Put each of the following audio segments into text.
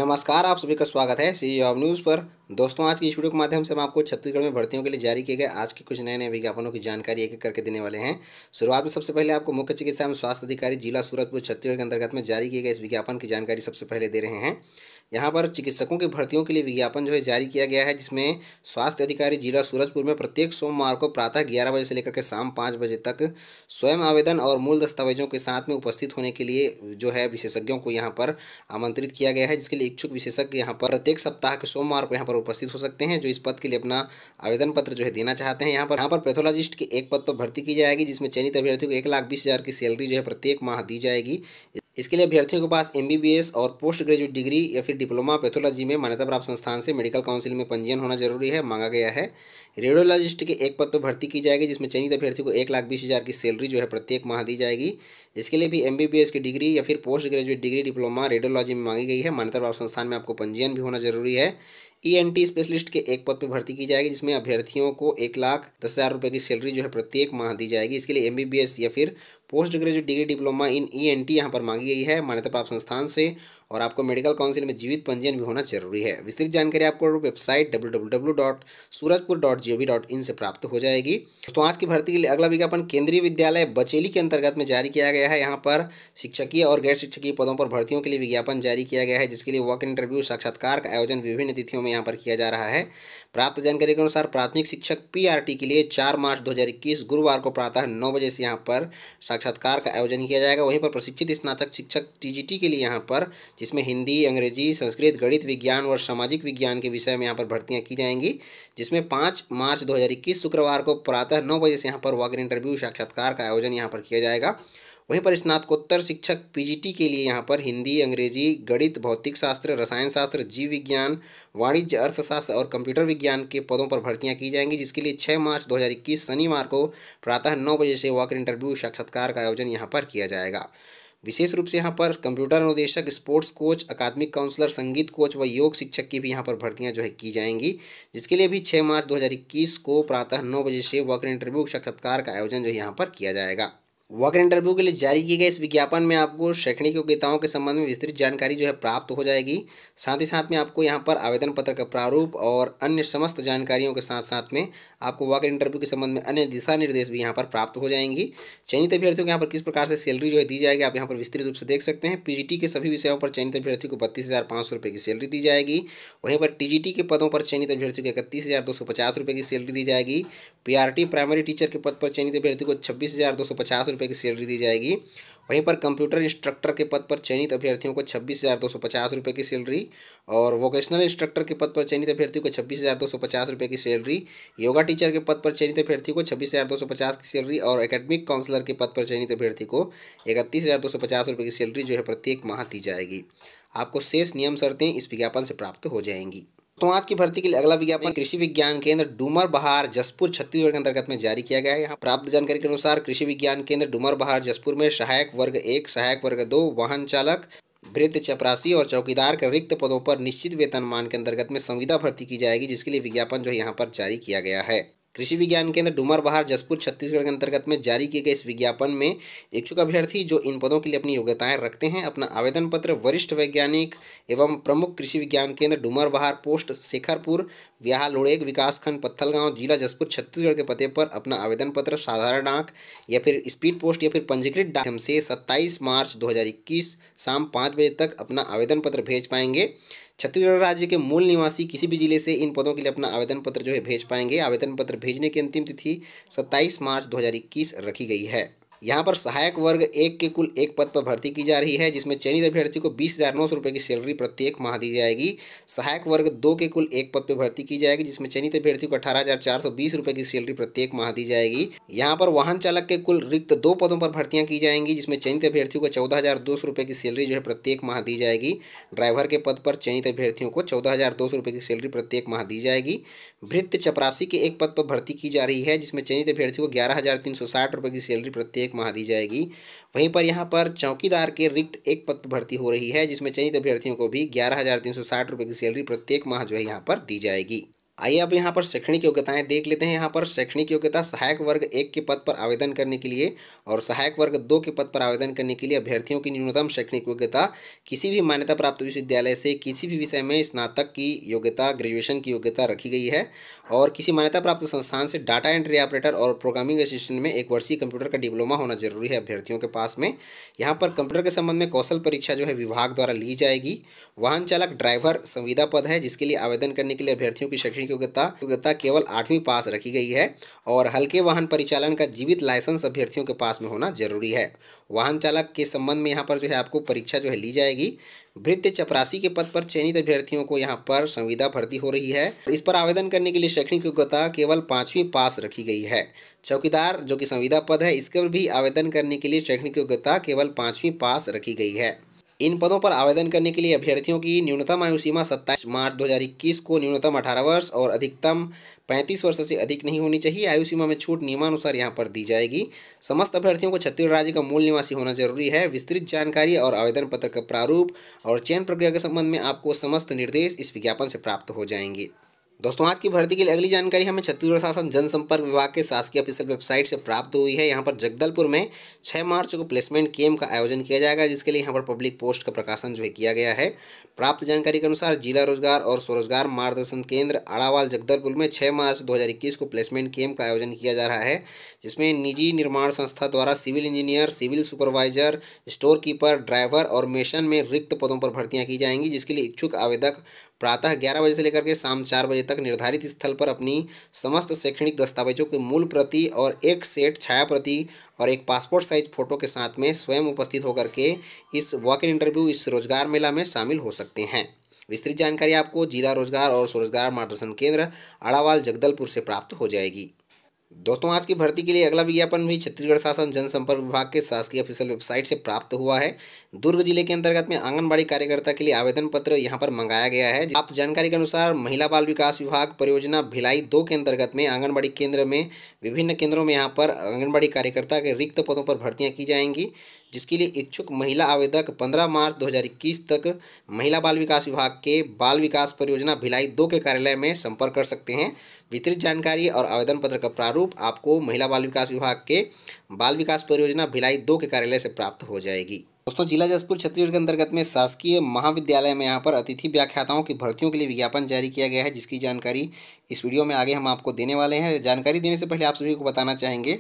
नमस्कार, आप सभी का स्वागत है सी जॉब न्यूज़ पर। दोस्तों, आज की इस वीडियो के माध्यम से हम आपको छत्तीसगढ़ में भर्तियों के लिए जारी किए गए आज के कुछ नए विज्ञापनों की जानकारी एक एक करके देने वाले हैं। शुरुआत में सबसे पहले आपको मुख्य चिकित्सा एवं स्वास्थ्य अधिकारी जिला सूरजपुर छत्तीसगढ़ के अंतर्गत में जारी किए गए इस विज्ञापन की जानकारी सबसे पहले दे रहे हैं। यहाँ पर चिकित्सकों की भर्तियों के लिए विज्ञापन जारी किया गया है, जिसमें स्वास्थ्य अधिकारी जिला सूरजपुर में प्रत्येक सोमवार को प्रातः 11 बजे से लेकर के शाम 5 बजे तक स्वयं आवेदन और मूल दस्तावेजों के साथ में उपस्थित होने के लिए विशेषज्ञों को यहाँ पर आमंत्रित किया गया है, जिसके लिए इच्छुक विशेषज्ञ यहाँ पर प्रत्येक सप्ताह के सोमवार को यहाँ पर उपस्थित हो सकते हैं, जो इस पद के लिए अपना आवेदन पत्र देना चाहते हैं। यहाँ पर पैथोलॉजिस्ट के एक पद पर भर्ती की जाएगी, जिसमें चयनित अभ्यर्थियों को 1,20,000 की सैलरी प्रत्येक माह दी जाएगी। इसके लिए अभ्यर्थियों के पास MBBS और पोस्ट ग्रेजुएट डिग्री या फिर डिप्लोमा पैथोलॉजी में मान्यता प्राप्त संस्थान से मेडिकल काउंसिल में पंजीयन होना जरूरी है, मांगा गया है। रेडियोलॉजिस्ट के एक पद पर भर्ती की जाएगी, जिसमें चयनित अभ्यर्थियों को 1,20,000 की सैलरी प्रत्येक माह दी जाएगी। इसके लिए भी MBBS की डिग्री या फिर post graduate degree diploma radiology में मांगी गई है। मान्यता प्राप्त संस्थान में आपको पंजीयन भी होना जरूरी है। ENT स्पेशलिस्ट के एक पद पर भर्ती की जाएगी, जिसमें अभ्यर्थियों को 1,10,000 रुपये की सैलरी प्रत्येक माह दी जाएगी। इसके लिए MBBS या फिर post graduate degree diploma in ENT यहाँ पर मांगी गई है मान्यता प्राप्त संस्थान से, और आपको मेडिकल काउंसिल में जीवित पंजीयन भी होना जरूरी है। विस्तृत जानकारी आपको वेबसाइट www.surajpur.gov.in से प्राप्त हो जाएगी। दोस्तों, आज की भर्ती के लिए अगला विज्ञापन केंद्रीय विद्यालय बचेली के अंतर्गत में जारी किया गया है। यहाँ पर शिक्षकीय और गैर शिक्षकीय पदों पर भर्तियों के लिए विज्ञापन जारी किया गया है, जिसके लिए वॉक इन इंटरव्यू साक्षात्कार का आयोजन विभिन्न तिथियों में यहाँ पर किया जा रहा है। प्राप्त जानकारी के अनुसार प्राथमिक शिक्षक PRT के लिए 4 मार्च 2021 गुरुवार को प्रातः 9 बजे से यहाँ पर साक्षात्कार का आयोजन किया जाएगा। वहीं पर प्रशिक्षित स्नातक शिक्षक TGT के लिए यहाँ पर, जिसमें हिंदी, अंग्रेजी, संस्कृत, गणित, विज्ञान और सामाजिक विज्ञान के विषय में यहाँ पर भर्तियाँ की जाएंगी, जिसमें 5 मार्च 2021 शुक्रवार को प्रातः 9 बजे से यहाँ पर वॉक इन इंटरव्यू साक्षात्कार का आयोजन यहाँ पर किया जाएगा। वहीं पर स्नातकोत्तर शिक्षक PGT के लिए यहाँ पर हिंदी, अंग्रेजी, गणित, भौतिक शास्त्र, रसायन शास्त्र, जीव विज्ञान, वाणिज्य, अर्थशास्त्र और कंप्यूटर विज्ञान के पदों पर भर्तियां की जाएंगी, जिसके लिए 6 मार्च 2021 शनिवार को प्रातः 9 बजे से वॉक इन इंटरव्यू साक्षात्कार का आयोजन यहाँ पर किया जाएगा। विशेष रूप से यहाँ पर कंप्यूटर अनुदेशक, स्पोर्ट्स कोच, अकादमिक काउंसलर, संगीत कोच व योग शिक्षक की भी यहाँ पर भर्तियाँ की जाएंगी, जिसके लिए भी 6 मार्च 2021 को प्रातः 9 बजे से वॉक इन इंटरव्यू साक्षात्कार का आयोजन यहाँ पर किया जाएगा। वॉक इन इंटरव्यू के लिए जारी किए गए इस विज्ञापन में आपको शैक्षणिक योग्यताओं के संबंध में विस्तृत जानकारी प्राप्त हो जाएगी। साथ ही साथ में आपको यहाँ पर आवेदन पत्र का प्रारूप और अन्य समस्त जानकारियों के साथ साथ में आपको वॉक इन इंटरव्यू के संबंध में अन्य दिशा निर्देश भी यहाँ पर प्राप्त हो जाएंगी। चयनित अभ्यर्थियों को यहाँ पर किस प्रकार से सैलरी दी जाएगी, आप यहाँ पर विस्तृत रूप से देख सकते हैं। PGT के सभी विषयों पर चयनित अभ्यर्थियों को 32,500 रुपये की सैलरी दी जाएगी। वहीं पर TGT के पदों पर चयनित अभ्यर्थियों को 31,250 रुपये की सैलरी दी जाएगी। PRT प्राइमरी टीचर के पद पर चयनित अभ्यर्थियों को 26,250 रुपये की सैलरी दी जाएगी। वहीं पर कंप्यूटर इंस्ट्रक्टर के पद पर चयनित अभ्यर्थियों को 26,250 रुपये की सैलरी, और वोकेशनल इंस्ट्रक्टर के पद पर चयनित अभ्यर्थियों को 26,250 रुपये की सैलरी, योगा टीचर के पद पर चयनित अभ्यर्थी को 26,250 की सैलरी, और एकेडमिक काउंसलर के पद पर चयनित अभ्यर्थी को 31,250 रुपये की सैलरी प्रत्येक माह दी जाएगी। आपको शेष नियम शर्तें इस विज्ञापन से प्राप्त हो जाएंगी। तो आज की भर्ती के लिए अगला विज्ञापन कृषि विज्ञान केंद्र डूमरबहार जसपुर छत्तीसगढ़ के अंतर्गत में जारी किया गया है। यहाँ प्राप्त जानकारी के अनुसार कृषि विज्ञान केंद्र डूमरबहार जसपुर में सहायक वर्ग 1, सहायक वर्ग 2, वाहन चालक, वृत्त चपरासी और चौकीदार के रिक्त पदों पर निश्चित वेतनमान के अंतर्गत में संविदा भर्ती की जाएगी, जिसके लिए विज्ञापन यहाँ पर जारी किया गया है। कृषि विज्ञान केंद्र डूमरबहार जसपुर छत्तीसगढ़ के अंतर्गत में जारी किए गए इस विज्ञापन में इच्छुक अभ्यर्थी जो इन पदों के लिए अपनी योग्यताएं रखते हैं, अपना आवेदन पत्र वरिष्ठ वैज्ञानिक एवं प्रमुख कृषि विज्ञान केंद्र डूमरबहार, पोस्ट शेखरपुर, व्याहा लोड़ेग, विकासखंड पत्थलगांव, जिला जसपुर छत्तीसगढ़ के पते पर अपना आवेदन पत्र साधारण डाक या फिर स्पीड पोस्ट या फिर पंजीकृत डाक माध्यम से 27 मार्च 2021 शाम 5 बजे तक अपना आवेदन पत्र भेज पाएंगे। छत्तीसगढ़ राज्य के मूल निवासी किसी भी जिले से इन पदों के लिए अपना आवेदन पत्र भेज पाएंगे। आवेदन पत्र भेजने की अंतिम तिथि 27 मार्च 2021 रखी गई है। यहाँ पर सहायक वर्ग 1 के कुल 1 पद पर भर्ती की जा रही है, जिसमें चयनित अभ्यर्थी को 20,900 रुपये की सैलरी प्रत्येक माह दी जाएगी। सहायक वर्ग 2 के कुल 1 पद पर भर्ती की जाएगी, जिसमें चयनित अभ्यर्थी को 18,420 रुपये की सैलरी प्रत्येक माह दी जाएगी। यहाँ पर वाहन चालक के कुल रिक्त 2 पदों पर भर्तियाँ की जाएंगी, जिसमें चयनित अभ्यर्थियों को 14,200 रुपये की सैलरी प्रत्येक माह दी जाएगी। ड्राइवर के पद पर चयनित अभ्यर्थियों को 14,200 रुपये की सैलरी प्रत्येक माह दी जाएगी। वृत्त चपरासी के 1 पद पर भर्ती की जा रही है, जिसमें चयनित अभ्यर्थियों को 11,360 रुपये की सैलरी प्रत्येक माह दी जाएगी। वहीं पर यहाँ पर चौकीदार के रिक्त 1 पद पर भर्ती हो रही है, जिसमें चयनित अभ्यर्थियों को भी 11,360 रुपये की सैलरी प्रत्येक माह यहाँ पर दी जाएगी। आइए अब यहाँ पर शैक्षणिक योग्यताएं देख लेते हैं। यहाँ पर शैक्षणिक योग्यता सहायक वर्ग 1 के पद पर आवेदन करने के लिए और सहायक वर्ग 2 के पद पर आवेदन करने के लिए अभ्यर्थियों की न्यूनतम शैक्षणिक योग्यता किसी भी मान्यता प्राप्त विश्वविद्यालय से किसी भी विषय में स्नातक की योग्यता, ग्रेजुएशन की योग्यता रखी गई है और किसी मान्यता प्राप्त संस्थान से डाटा एंट्री ऑपरेटर और प्रोग्रामिंग असिस्टेंट में 1 वर्षीय कंप्यूटर का डिप्लोमा होना जरूरी है अभ्यर्थियों के पास में। यहाँ पर कंप्यूटर के संबंध में कौशल परीक्षा जो है विभाग द्वारा ली जाएगी। वाहन चालक ड्राइवर संविदा पद है जिसके लिए आवेदन करने के लिए अभ्यर्थियों की शैक्षणिक योग्यता केवल 8वीं पास रखी गई है और हल्के वाहन परिचालन का जीवित लाइसेंस अभ्यर्थियों के पास में होना जरूरी है। वाहन चालक के संबंध में यहाँ पर जो है आपको परीक्षा जो है ली जाएगी। भृत्य चपरासी के पद पर चयनित अभ्यर्थियों को यहाँ पर संविदा भर्ती हो रही है। इस पर आवेदन करने के लिए शैक्षणिक योग्यता केवल 5वीं पास रखी गई है। चौकीदार जो कि संविदा पद है, इसके पर भी आवेदन करने के लिए शैक्षणिक योग्यता केवल 5वीं पास रखी गई है। इन पदों पर आवेदन करने के लिए अभ्यर्थियों की न्यूनतम आयु सीमा 27 मार्च 2021 को न्यूनतम 18 वर्ष और अधिकतम 35 वर्ष से अधिक नहीं होनी चाहिए। आयु सीमा में छूट नियमानुसार यहाँ पर दी जाएगी। समस्त अभ्यर्थियों को छत्तीसगढ़ राज्य का मूल निवासी होना जरूरी है। विस्तृत जानकारी और आवेदन पत्र का प्रारूप और चयन प्रक्रिया के संबंध में आपको समस्त निर्देश इस विज्ञापन से प्राप्त हो जाएंगे। दोस्तों, आज की भर्ती के लिए अगली जानकारी हमें छत्तीसगढ़ शासन जनसंपर्क विभाग के शासकीय ऑफिशियल वेबसाइट से प्राप्त हुई है। यहाँ पर जगदलपुर में 6 मार्च को प्लेसमेंट कैंप का आयोजन किया जाएगा जिसके लिए यहाँ पर पब्लिक पोस्ट का प्रकाशन जो है किया गया है। प्राप्त जानकारी के अनुसार जिला रोजगार और स्वरोजगार मार्गदर्शन केंद्र अड़ावाल जगदलपुर में 6 मार्च 2021 को प्लेसमेंट कैंप का आयोजन किया जा रहा है जिसमें निजी निर्माण संस्था द्वारा civil engineer, civil supervisor, store keeper, driver और मेसन में रिक्त पदों पर भर्तियां की जाएंगी जिसके लिए इच्छुक आवेदक प्रातः 11 बजे से लेकर के शाम 4 बजे तक निर्धारित स्थल पर अपनी समस्त शैक्षणिक दस्तावेजों की मूल प्रति और एक सेट छाया प्रति और एक पासपोर्ट साइज फोटो के साथ में स्वयं उपस्थित होकर के इस वॉक इन इंटरव्यू इस रोजगार मेला में शामिल हो सकते हैं। विस्तृत जानकारी आपको जिला रोजगार और स्वरोजगार मार्गदर्शन केंद्र अड़ावाल जगदलपुर से प्राप्त हो जाएगी। दोस्तों, आज की भर्ती के लिए अगला विज्ञापन भी छत्तीसगढ़ शासन जनसंपर्क विभाग के शासकीय ऑफिशियल वेबसाइट से प्राप्त हुआ है। दुर्ग जिले के अंतर्गत में आंगनबाड़ी कार्यकर्ता के लिए आवेदन पत्र यहां पर मंगाया गया है। प्राप्त जानकारी के अनुसार महिला बाल विकास विभाग परियोजना भिलाई 2 के अंतर्गत में आंगनबाड़ी केंद्र में विभिन्न केंद्रों में यहां पर आंगनबाड़ी कार्यकर्ता के रिक्त पदों पर भर्तियां की जाएंगी जिसके लिए इच्छुक महिला आवेदक 15 मार्च 2021 तक महिला बाल विकास विभाग के बाल विकास परियोजना भिलाई 2 के कार्यालय में संपर्क कर सकते हैं। विस्तृत जानकारी और आवेदन पत्र का प्रारूप आपको महिला बाल विकास विभाग के बाल विकास परियोजना भिलाई 2 के कार्यालय से प्राप्त हो जाएगी। दोस्तों, जिला जसपुर छत्तीसगढ़ के अंतर्गत में शासकीय महाविद्यालय में यहाँ पर अतिथि व्याख्याताओं की भर्तियों के लिए विज्ञापन जारी किया गया है जिसकी जानकारी इस वीडियो में आगे हम आपको देने वाले हैं। जानकारी देने से पहले आप सभी को बताना चाहेंगे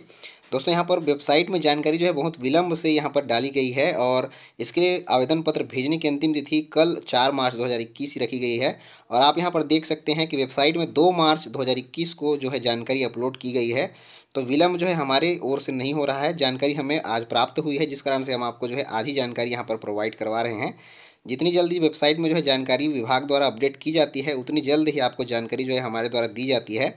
दोस्तों, यहाँ पर वेबसाइट में जानकारी जो है बहुत विलंब से यहाँ पर डाली गई है और इसके लिए आवेदन पत्र भेजने की अंतिम तिथि कल 4 मार्च 2021 रखी गई है और आप यहाँ पर देख सकते हैं कि वेबसाइट में 2 मार्च 2021 को जो है जानकारी अपलोड की गई है। तो विलंब जो है हमारे ओर से नहीं हो रहा है, जानकारी हमें आज प्राप्त हुई है जिस कारण से हम आपको जो है आज ही जानकारी यहाँ पर प्रोवाइड करवा रहे हैं। जितनी जल्दी वेबसाइट में जो है जानकारी विभाग द्वारा अपडेट की जाती है उतनी जल्द ही आपको जानकारी जो है हमारे द्वारा दी जाती है।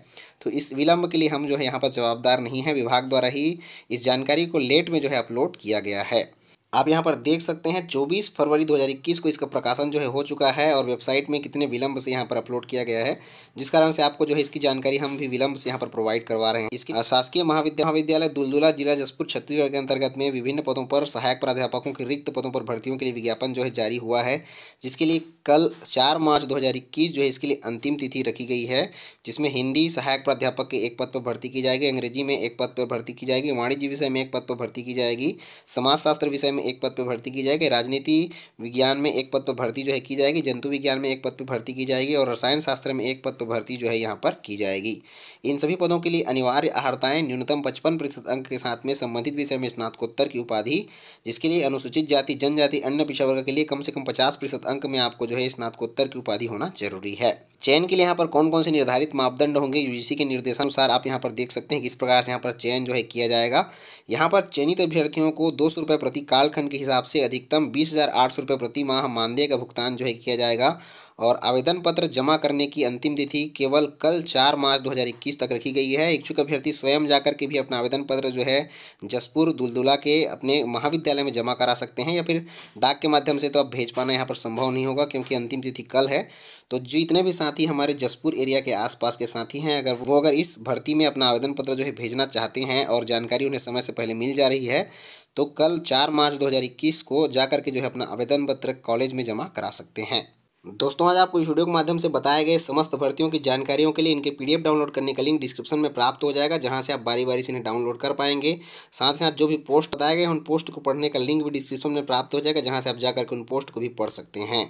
तो इस विलंब के लिए हम जो है यहाँ पर जवाबदार नहीं है, विभाग द्वारा ही इस जानकारी को लेट में जो है अपलोड किया गया है। आप यहाँ पर देख सकते हैं 24 फरवरी 2021 को इसका प्रकाशन जो है हो चुका है और वेबसाइट में कितने विलंब से यहाँ पर अपलोड किया गया है जिस कारण से आपको जो है इसकी जानकारी हम भी विलंब से यहाँ पर प्रोवाइड करवा रहे हैं। इसकी शासकीय महाविद्यालय दुलदुला जिला जसपुर छत्तीसगढ़ के अंतर्गत में विभिन्न पदों पर सहायक प्राध्यापकों के रिक्त पदों पर भर्तियों के लिए विज्ञापन जो है जारी हुआ है जिसके लिए कल 4 मार्च 2021 जो है इसके लिए अंतिम तिथि रखी गई है जिसमें हिंदी सहायक प्राध्यापक के 1 पद पर भर्ती की जाएगी, अंग्रेजी में 1 पद पर भर्ती की जाएगी, वाणिज्य विषय में 1 पद पर भर्ती की जाएगी, समाजशास्त्र विषय में 1 पद पर भर्ती की जाएगी, राजनीति विज्ञान में 1 पद पर भर्ती जो है की जाएगी, जंतु विज्ञान में 1 पद पर भर्ती की जाएगी और रसायन शास्त्र में 1 पद पर भर्ती जो है यहाँ पर की जाएगी। इन सभी पदों के लिए अनिवार्य अर्हताएं न्यूनतम 55% अंक के साथ में संबंधित विषय में स्नातकोत्तर की उपाधि, जिसके लिए अनुसूचित जाति, जनजाति, अन्य पिछड़ा वर्ग के लिए कम से कम 50% अंक में आपको जो है स्नातकोत्तर की उपाधि होना जरूरी है। चयन के लिए यहाँ पर कौन कौन से निर्धारित मापदंड होंगे यूजीसी के निर्देशानुसार आप यहाँ पर देख सकते हैं किस प्रकार से यहाँ पर चयन जो है किया जाएगा। यहाँ पर चयनित अभ्यर्थियों को 200 रुपये प्रति कालखंड के हिसाब से अधिकतम 20,800 रुपये प्रति माह मानदेय का भुगतान जो है किया जाएगा और आवेदन पत्र जमा करने की अंतिम तिथि केवल कल 4 मार्च 2021 तक रखी गई है। इच्छुक अभ्यर्थी स्वयं जाकर के भी अपना आवेदन पत्र जो है जसपुर दुलदुला के अपने महाविद्यालय में जमा करा सकते हैं या फिर डाक के माध्यम से तो अब भेज पाना यहाँ पर संभव नहीं होगा क्योंकि अंतिम तिथि कल है। तो जितने भी साथी हमारे जसपुर एरिया के आसपास के साथी हैं अगर इस भर्ती में अपना आवेदन पत्र जो है भेजना चाहते हैं और जानकारी उन्हें समय से पहले मिल जा रही है तो कल 4 मार्च 2021 को जाकर के जो है अपना आवेदन पत्र कॉलेज में जमा करा सकते हैं। दोस्तों आज आपको इस वीडियो के माध्यम से बताए गए समस्त भर्तियों की जानकारियों के लिए इनके पीडीएफ डाउनलोड करने का लिंक डिस्क्रिप्शन में प्राप्त हो जाएगा, जहां से आप बारी बारी से इन्हें डाउनलोड कर पाएंगे। साथ ही साथ जो भी पोस्ट बताए गए हैं उन पोस्ट को पढ़ने का लिंक भी डिस्क्रिप्शन में प्राप्त हो जाएगा, जहां से आप जाकर के उन पोस्ट को भी पढ़ सकते हैं।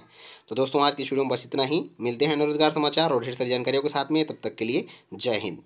तो दोस्तों आज की इस वीडियो में बस इतना ही। मिलते हैं रोजगार समाचार और ढेर सारी जानकारियों के साथ में। तब तक के लिए जय हिंद।